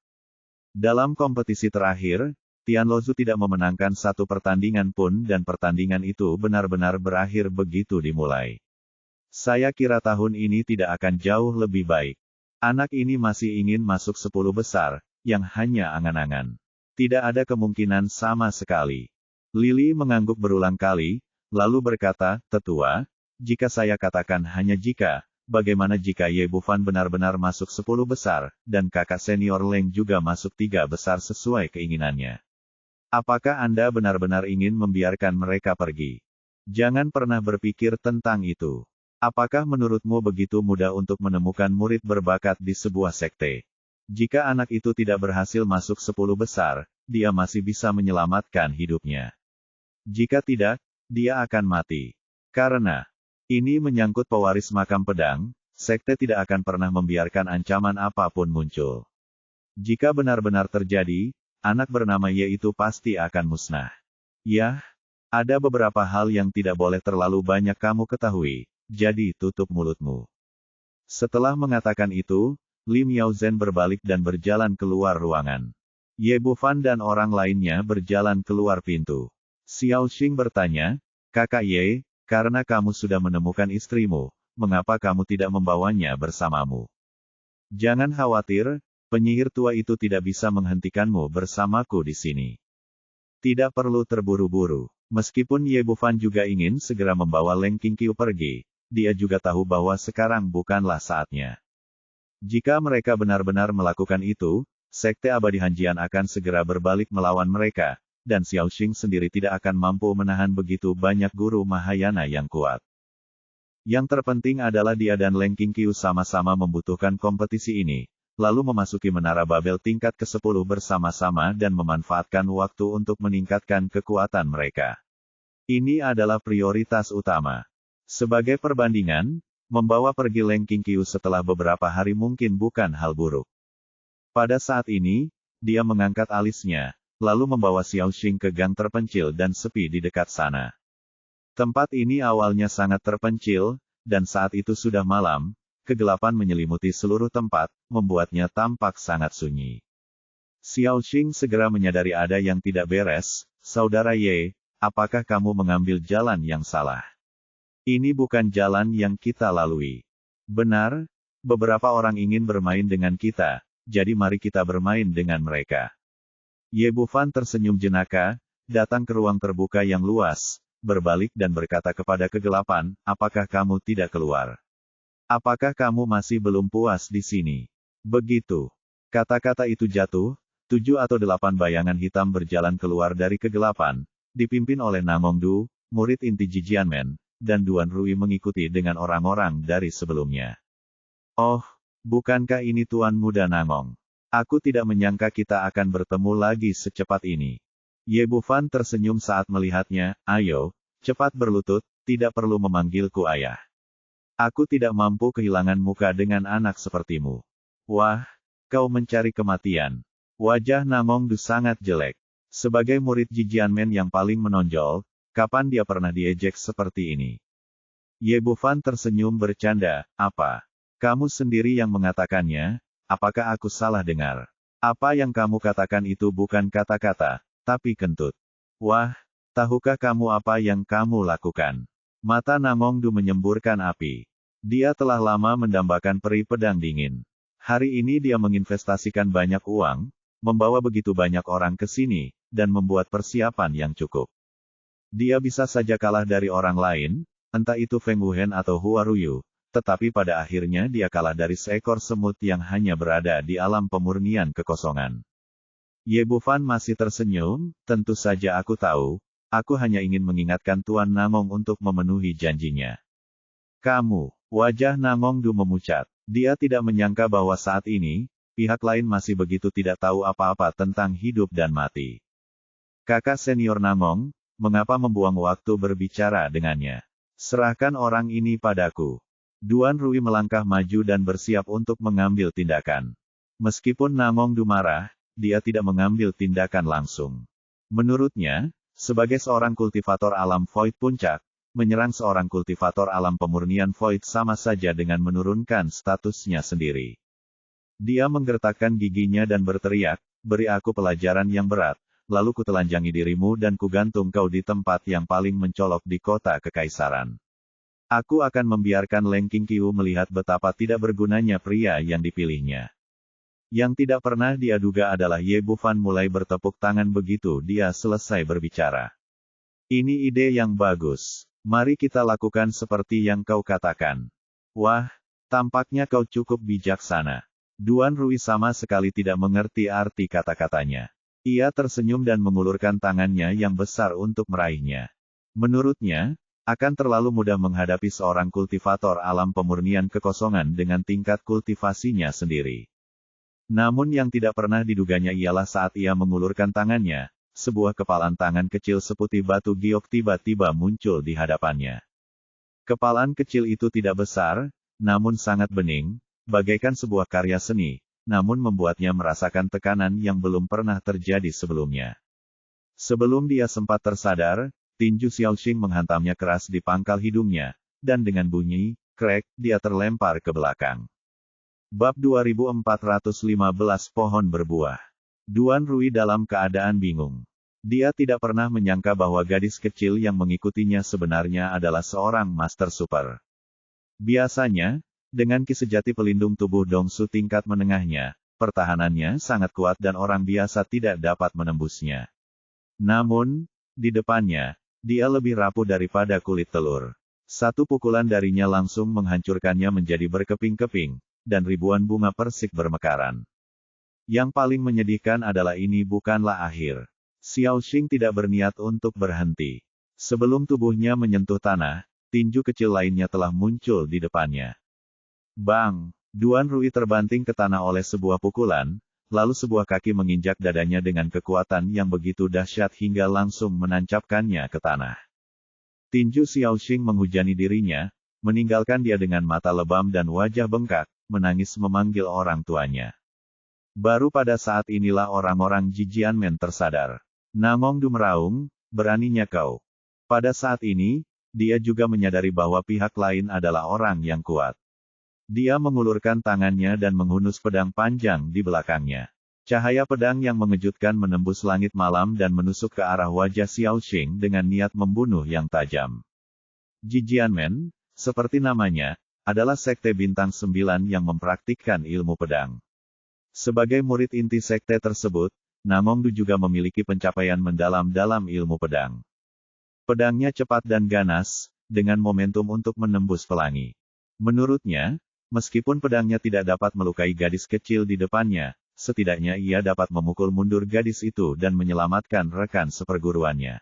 Dalam kompetisi terakhir, Tianluozu tidak memenangkan satu pertandingan pun dan pertandingan itu benar-benar berakhir begitu dimulai. Saya kira tahun ini tidak akan jauh lebih baik. Anak ini masih ingin masuk 10 besar, yang hanya angan-angan. Tidak ada kemungkinan sama sekali. Lily mengangguk berulang kali, lalu berkata, tetua, jika saya katakan hanya jika, bagaimana jika Ye Bufan benar-benar masuk 10 besar, dan kakak senior Leng juga masuk 3 besar sesuai keinginannya? Apakah Anda benar-benar ingin membiarkan mereka pergi? Jangan pernah berpikir tentang itu. Apakah menurutmu begitu mudah untuk menemukan murid berbakat di sebuah sekte? Jika anak itu tidak berhasil masuk 10 besar, dia masih bisa menyelamatkan hidupnya. Jika tidak, dia akan mati. Karena ini menyangkut pewaris makam pedang, sekte tidak akan pernah membiarkan ancaman apapun muncul. Jika benar-benar terjadi, anak bernama Ye itu pasti akan musnah. Yah, ada beberapa hal yang tidak boleh terlalu banyak kamu ketahui. Jadi tutup mulutmu. Setelah mengatakan itu, Li Miaozhen berbalik dan berjalan keluar ruangan. Ye Bufan dan orang lainnya berjalan keluar pintu. Xiao Xing bertanya, Kakak Ye, karena kamu sudah menemukan istrimu, mengapa kamu tidak membawanya bersamamu? Jangan khawatir, penyihir tua itu tidak bisa menghentikanmu bersamaku di sini. Tidak perlu terburu-buru. Meskipun Ye Bufan juga ingin segera membawa Leng Qingqiu pergi, dia juga tahu bahwa sekarang bukanlah saatnya. Jika mereka benar-benar melakukan itu, sekte abadi Hanjian akan segera berbalik melawan mereka, dan Xiao Xing sendiri tidak akan mampu menahan begitu banyak guru Mahayana yang kuat. Yang terpenting adalah dia dan Leng Qingqiu sama-sama membutuhkan kompetisi ini, lalu memasuki Menara Babel tingkat ke-10 bersama-sama dan memanfaatkan waktu untuk meningkatkan kekuatan mereka. Ini adalah prioritas utama. Sebagai perbandingan, membawa pergi Leng Qingqiu setelah beberapa hari mungkin bukan hal buruk. Pada saat ini, dia mengangkat alisnya, lalu membawa Xiao Xing ke gang terpencil dan sepi di dekat sana. Tempat ini awalnya sangat terpencil, dan saat itu sudah malam, kegelapan menyelimuti seluruh tempat, membuatnya tampak sangat sunyi. Xiao Xing segera menyadari ada yang tidak beres, Saudara Ye, apakah kamu mengambil jalan yang salah? Ini bukan jalan yang kita lalui. Benar, beberapa orang ingin bermain dengan kita, jadi mari kita bermain dengan mereka. Ye Bufan tersenyum jenaka, datang ke ruang terbuka yang luas, berbalik dan berkata kepada kegelapan, apakah kamu tidak keluar? Apakah kamu masih belum puas di sini? Begitu. Kata-kata itu jatuh, 7 atau 8 bayangan hitam berjalan keluar dari kegelapan, dipimpin oleh Namong Du, murid inti Jijianmen, dan Duan Rui mengikuti dengan orang-orang dari sebelumnya. Oh, bukankah ini Tuan Muda Nangong? Aku tidak menyangka kita akan bertemu lagi secepat ini. Ye Bufan tersenyum saat melihatnya. Ayo, cepat berlutut, tidak perlu memanggilku ayah. Aku tidak mampu kehilangan muka dengan anak sepertimu. Wah, kau mencari kematian. Wajah Namong Du sangat jelek. Sebagai murid Jijianmen yang paling menonjol, kapan dia pernah diejek seperti ini? Ye Bufan tersenyum bercanda. Apa? Kamu sendiri yang mengatakannya, apakah aku salah dengar? Apa yang kamu katakan itu bukan kata-kata, tapi kentut. Wah, tahukah kamu apa yang kamu lakukan? Mata Namong Du menyemburkan api. Dia telah lama mendambakan peri pedang dingin. Hari ini dia menginvestasikan banyak uang, membawa begitu banyak orang ke sini, dan membuat persiapan yang cukup. Dia bisa saja kalah dari orang lain, entah itu Feng Wuhen atau Hua Ruyu, tetapi pada akhirnya dia kalah dari seekor semut yang hanya berada di alam pemurnian kekosongan. Ye Bufan masih tersenyum, tentu saja aku tahu, aku hanya ingin mengingatkan Tuan Namong untuk memenuhi janjinya. Kamu, wajah Namong Du memucat. Dia tidak menyangka bahwa saat ini, pihak lain masih begitu tidak tahu apa-apa tentang hidup dan mati. Kakak senior Namong, mengapa membuang waktu berbicara dengannya? Serahkan orang ini padaku. Duan Rui melangkah maju dan bersiap untuk mengambil tindakan. Meskipun Namong Du marah, dia tidak mengambil tindakan langsung. Menurutnya, sebagai seorang kultivator alam Void Puncak, menyerang seorang kultivator alam pemurnian Void sama saja dengan menurunkan statusnya sendiri. Dia menggertakkan giginya dan berteriak, beri aku pelajaran yang berat, lalu kutelanjangi dirimu dan kugantung kau di tempat yang paling mencolok di kota kekaisaran. Aku akan membiarkan Leng Qingqiu melihat betapa tidak bergunanya pria yang dipilihnya. Yang tidak pernah dia duga adalah Ye Bufan mulai bertepuk tangan begitu dia selesai berbicara. Ini ide yang bagus. Mari kita lakukan seperti yang kau katakan. Wah, tampaknya kau cukup bijaksana. Duan Rui sama sekali tidak mengerti arti kata-katanya. Ia tersenyum dan mengulurkan tangannya yang besar untuk meraihnya. Menurutnya, akan terlalu mudah menghadapi seorang kultivator alam pemurnian kekosongan dengan tingkat kultivasinya sendiri. Namun yang tidak pernah diduganya ialah saat ia mengulurkan tangannya, sebuah kepalan tangan kecil seputih batu giok tiba-tiba muncul di hadapannya. Kepalan kecil itu tidak besar, namun sangat bening, bagaikan sebuah karya seni, namun membuatnya merasakan tekanan yang belum pernah terjadi sebelumnya. Sebelum dia sempat tersadar, tinju Xiaoxing menghantamnya keras di pangkal hidungnya, dan dengan bunyi, krek, dia terlempar ke belakang. Bab 2415 Pohon Berbuah. Duan Rui dalam keadaan bingung. Dia tidak pernah menyangka bahwa gadis kecil yang mengikutinya sebenarnya adalah seorang Master Super. Biasanya, dengan ki sejati pelindung tubuh Dongsu tingkat menengahnya, pertahanannya sangat kuat dan orang biasa tidak dapat menembusnya. Namun, di depannya, dia lebih rapuh daripada kulit telur. Satu pukulan darinya langsung menghancurkannya menjadi berkeping-keping, dan ribuan bunga persik bermekaran. Yang paling menyedihkan adalah ini bukanlah akhir. Xiaoxing tidak berniat untuk berhenti. Sebelum tubuhnya menyentuh tanah, tinju kecil lainnya telah muncul di depannya. Bang! Duan Rui terbanting ke tanah oleh sebuah pukulan, lalu sebuah kaki menginjak dadanya dengan kekuatan yang begitu dahsyat hingga langsung menancapkannya ke tanah. Tinju Xiaoxing menghujani dirinya, meninggalkan dia dengan mata lebam dan wajah bengkak, menangis memanggil orang tuanya. Baru pada saat inilah orang-orang Jijianmen tersadar. Namong Du meraung, beraninya kau. Pada saat ini, dia juga menyadari bahwa pihak lain adalah orang yang kuat. Dia mengulurkan tangannya dan menghunus pedang panjang di belakangnya. Cahaya pedang yang mengejutkan menembus langit malam dan menusuk ke arah wajah Xiaoxing dengan niat membunuh yang tajam. Jijianmen, seperti namanya, adalah sekte bintang 9 yang mempraktikkan ilmu pedang. Sebagai murid inti sekte tersebut, Namong Du juga memiliki pencapaian mendalam dalam ilmu pedang. Pedangnya cepat dan ganas, dengan momentum untuk menembus pelangi. Menurutnya, meskipun pedangnya tidak dapat melukai gadis kecil di depannya, setidaknya ia dapat memukul mundur gadis itu dan menyelamatkan rekan seperguruannya.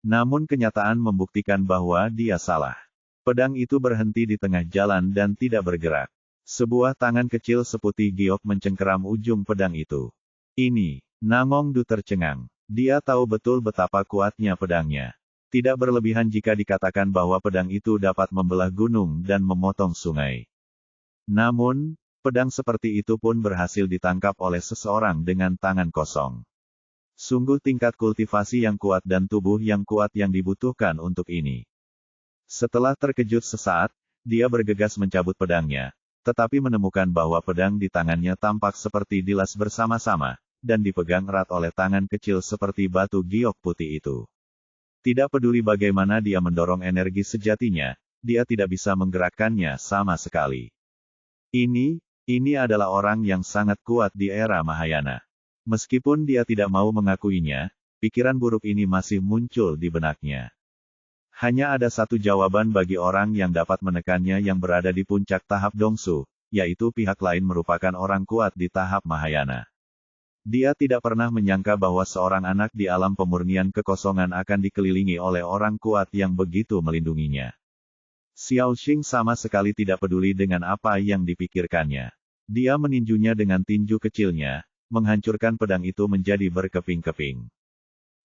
Namun kenyataan membuktikan bahwa dia salah. Pedang itu berhenti di tengah jalan dan tidak bergerak. Sebuah tangan kecil seputih giok mencengkeram ujung pedang itu. Ini, Namongdu tercengang. Dia tahu betul betapa kuatnya pedangnya. Tidak berlebihan jika dikatakan bahwa pedang itu dapat membelah gunung dan memotong sungai. Namun, pedang seperti itu pun berhasil ditangkap oleh seseorang dengan tangan kosong. Sungguh tingkat kultivasi yang kuat dan tubuh yang kuat yang dibutuhkan untuk ini. Setelah terkejut sesaat, dia bergegas mencabut pedangnya, tetapi menemukan bahwa pedang di tangannya tampak seperti dilas bersama-sama, dan dipegang erat oleh tangan kecil seperti batu giok putih itu. Tidak peduli bagaimana dia mendorong energi sejatinya, dia tidak bisa menggerakkannya sama sekali. Ini adalah orang yang sangat kuat di era Mahayana. Meskipun dia tidak mau mengakuinya, pikiran buruk ini masih muncul di benaknya. Hanya ada satu jawaban bagi orang yang dapat menekannya yang berada di puncak tahap Dongsu, yaitu pihak lain merupakan orang kuat di tahap Mahayana. Dia tidak pernah menyangka bahwa seorang anak di alam pemurnian kekosongan akan dikelilingi oleh orang kuat yang begitu melindunginya. Xiao Xing sama sekali tidak peduli dengan apa yang dipikirkannya. Dia meninjunya dengan tinju kecilnya, menghancurkan pedang itu menjadi berkeping-keping.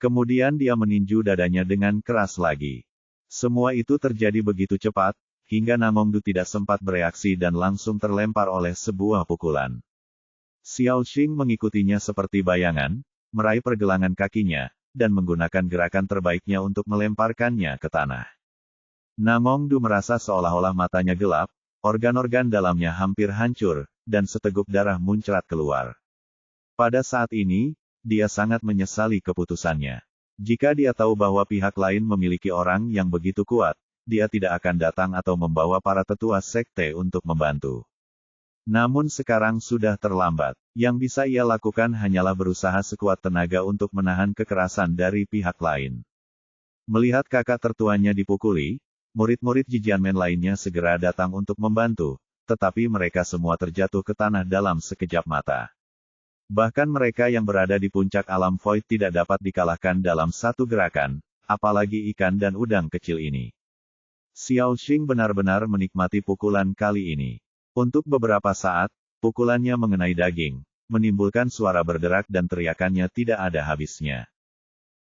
Kemudian dia meninju dadanya dengan keras lagi. Semua itu terjadi begitu cepat, hingga Namongdu tidak sempat bereaksi dan langsung terlempar oleh sebuah pukulan. Xiao Xing mengikutinya seperti bayangan, meraih pergelangan kakinya, dan menggunakan gerakan terbaiknya untuk melemparkannya ke tanah. Namongdu merasa seolah-olah matanya gelap, organ-organ dalamnya hampir hancur, dan seteguk darah muncrat keluar. Pada saat ini, dia sangat menyesali keputusannya. Jika dia tahu bahwa pihak lain memiliki orang yang begitu kuat, dia tidak akan datang atau membawa para tetua sekte untuk membantu. Namun sekarang sudah terlambat. Yang bisa ia lakukan hanyalah berusaha sekuat tenaga untuk menahan kekerasan dari pihak lain. Melihat kakak tertuanya dipukuli, murid-murid Jijianmen lainnya segera datang untuk membantu, tetapi mereka semua terjatuh ke tanah dalam sekejap mata. Bahkan mereka yang berada di puncak alam void tidak dapat dikalahkan dalam satu gerakan, apalagi ikan dan udang kecil ini. Xiao Xing benar-benar menikmati pukulan kali ini. Untuk beberapa saat, pukulannya mengenai daging, menimbulkan suara berderak dan teriakannya tidak ada habisnya.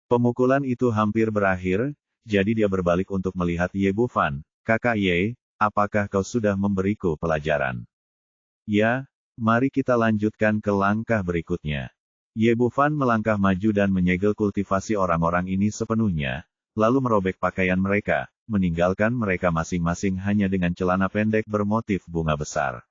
Pemukulan itu hampir berakhir, jadi dia berbalik untuk melihat Ye Bufan. Kakak Ye, apakah kau sudah memberiku pelajaran? Ya. Mari kita lanjutkan ke langkah berikutnya. Ye Bufan melangkah maju dan menyegel kultivasi orang-orang ini sepenuhnya, lalu merobek pakaian mereka, meninggalkan mereka masing-masing hanya dengan celana pendek bermotif bunga besar.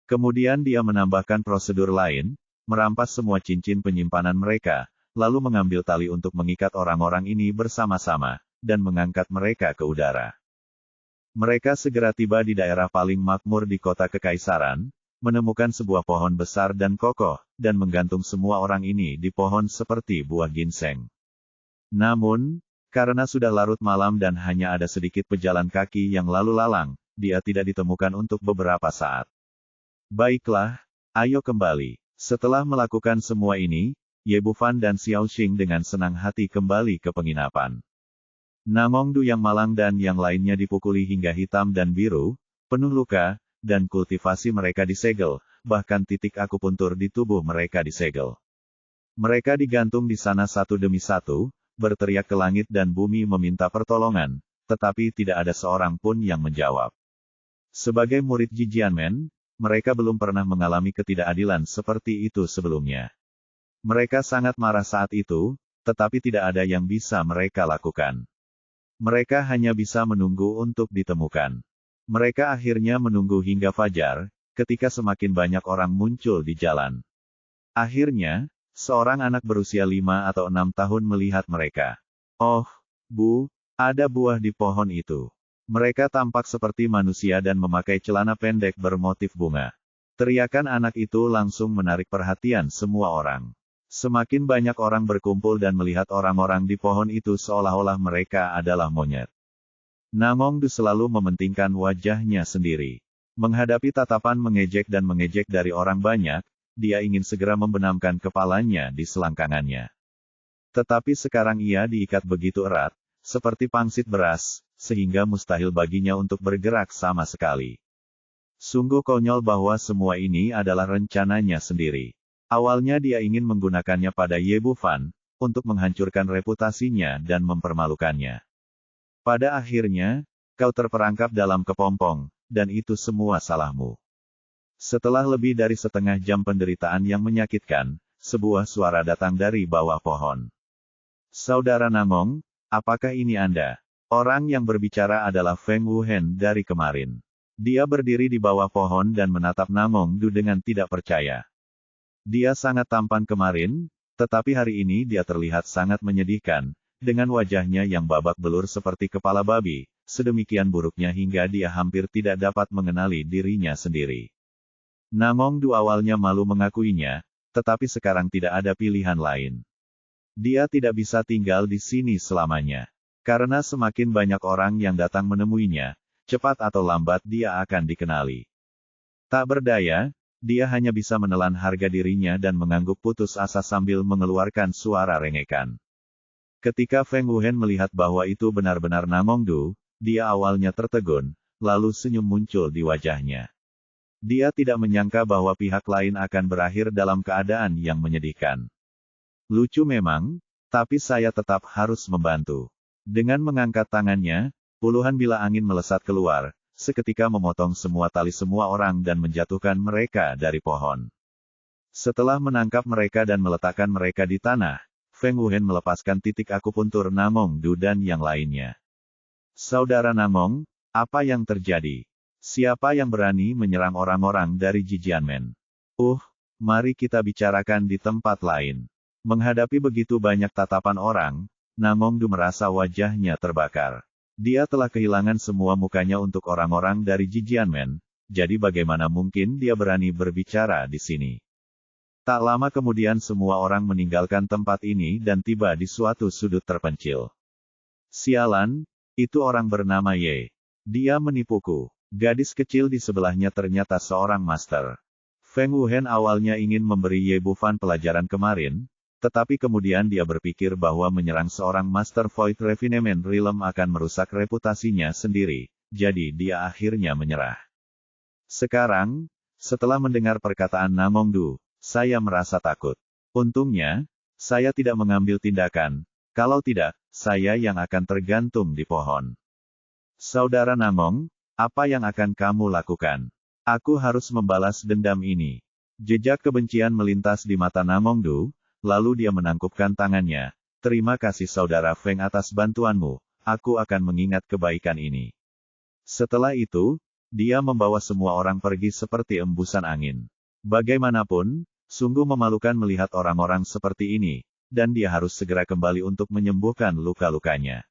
Kemudian dia menambahkan prosedur lain, merampas semua cincin penyimpanan mereka, lalu mengambil tali untuk mengikat orang-orang ini bersama-sama, dan mengangkat mereka ke udara. Mereka segera tiba di daerah paling makmur di kota kekaisaran, menemukan sebuah pohon besar dan kokoh, dan menggantung semua orang ini di pohon seperti buah ginseng. Namun, karena sudah larut malam dan hanya ada sedikit pejalan kaki yang lalu lalang, dia tidak ditemukan untuk beberapa saat. Baiklah, ayo kembali. Setelah melakukan semua ini, Ye Bufan dan Xiao Xing dengan senang hati kembali ke penginapan. Namongdu yang malang dan yang lainnya dipukuli hingga hitam dan biru, penuh luka, dan kultivasi mereka disegel, bahkan titik akupuntur di tubuh mereka disegel. Mereka digantung di sana satu demi satu, berteriak ke langit dan bumi meminta pertolongan, tetapi tidak ada seorang pun yang menjawab. Sebagai murid Jijianmen, mereka belum pernah mengalami ketidakadilan seperti itu sebelumnya. Mereka sangat marah saat itu, tetapi tidak ada yang bisa mereka lakukan. Mereka hanya bisa menunggu untuk ditemukan. Mereka akhirnya menunggu hingga fajar, ketika semakin banyak orang muncul di jalan. Akhirnya, seorang anak berusia 5 atau 6 tahun melihat mereka. Oh, Bu, ada buah di pohon itu. Mereka tampak seperti manusia dan memakai celana pendek bermotif bunga. Teriakan anak itu langsung menarik perhatian semua orang. Semakin banyak orang berkumpul dan melihat orang-orang di pohon itu seolah-olah mereka adalah monyet. Namongdu selalu mementingkan wajahnya sendiri. Menghadapi tatapan mengejek dan mengejek dari orang banyak, dia ingin segera membenamkan kepalanya di selangkangannya. Tetapi sekarang ia diikat begitu erat, seperti pangsit beras, sehingga mustahil baginya untuk bergerak sama sekali. Sungguh konyol bahwa semua ini adalah rencananya sendiri. Awalnya dia ingin menggunakannya pada Ye Bufan, untuk menghancurkan reputasinya dan mempermalukannya. Pada akhirnya, kau terperangkap dalam kepompong, dan itu semua salahmu. Setelah lebih dari setengah jam penderitaan yang menyakitkan, sebuah suara datang dari bawah pohon. Saudara Namong, apakah ini Anda? Orang yang berbicara adalah Feng Wuhen dari kemarin. Dia berdiri di bawah pohon dan menatap Namong Du dengan tidak percaya. Dia sangat tampan kemarin, tetapi hari ini dia terlihat sangat menyedihkan, dengan wajahnya yang babak belur seperti kepala babi, sedemikian buruknya hingga dia hampir tidak dapat mengenali dirinya sendiri. Namong Du awalnya malu mengakuinya, tetapi sekarang tidak ada pilihan lain. Dia tidak bisa tinggal di sini selamanya. Karena semakin banyak orang yang datang menemuinya, cepat atau lambat dia akan dikenali. Tak berdaya, dia hanya bisa menelan harga dirinya dan mengangguk putus asa sambil mengeluarkan suara rengekan. Ketika Feng Wuhen melihat bahwa itu benar-benar Namong Du, dia awalnya tertegun, lalu senyum muncul di wajahnya. Dia tidak menyangka bahwa pihak lain akan berakhir dalam keadaan yang menyedihkan. Lucu memang, tapi saya tetap harus membantu. Dengan mengangkat tangannya, puluhan bilah angin melesat keluar, seketika memotong semua tali semua orang dan menjatuhkan mereka dari pohon. Setelah menangkap mereka dan meletakkan mereka di tanah, Feng Wuhen melepaskan titik akupuntur Namong Du dan yang lainnya. Saudara Namong, apa yang terjadi? Siapa yang berani menyerang orang-orang dari Jijianmen? Mari kita bicarakan di tempat lain. Menghadapi begitu banyak tatapan orang, Namong Du merasa wajahnya terbakar. Dia telah kehilangan semua mukanya untuk orang-orang dari Jijianmen, jadi bagaimana mungkin dia berani berbicara di sini? Tak lama kemudian semua orang meninggalkan tempat ini dan tiba di suatu sudut terpencil. Sialan, itu orang bernama Ye. Dia menipuku. Gadis kecil di sebelahnya ternyata seorang master. Feng Wuhen awalnya ingin memberi Ye Bufan pelajaran kemarin, tetapi kemudian dia berpikir bahwa menyerang seorang Master Void Refinement Realm akan merusak reputasinya sendiri, jadi dia akhirnya menyerah. Sekarang, setelah mendengar perkataan Namong Du, saya merasa takut. Untungnya, saya tidak mengambil tindakan, kalau tidak, saya yang akan tergantung di pohon. Saudara Namong, apa yang akan kamu lakukan? Aku harus membalas dendam ini. Jejak kebencian melintas di mata Namong Du, lalu dia menangkupkan tangannya. Terima kasih saudara Feng atas bantuanmu, aku akan mengingat kebaikan ini. Setelah itu, dia membawa semua orang pergi seperti embusan angin. Bagaimanapun, sungguh memalukan melihat orang-orang seperti ini, dan dia harus segera kembali untuk menyembuhkan luka-lukanya.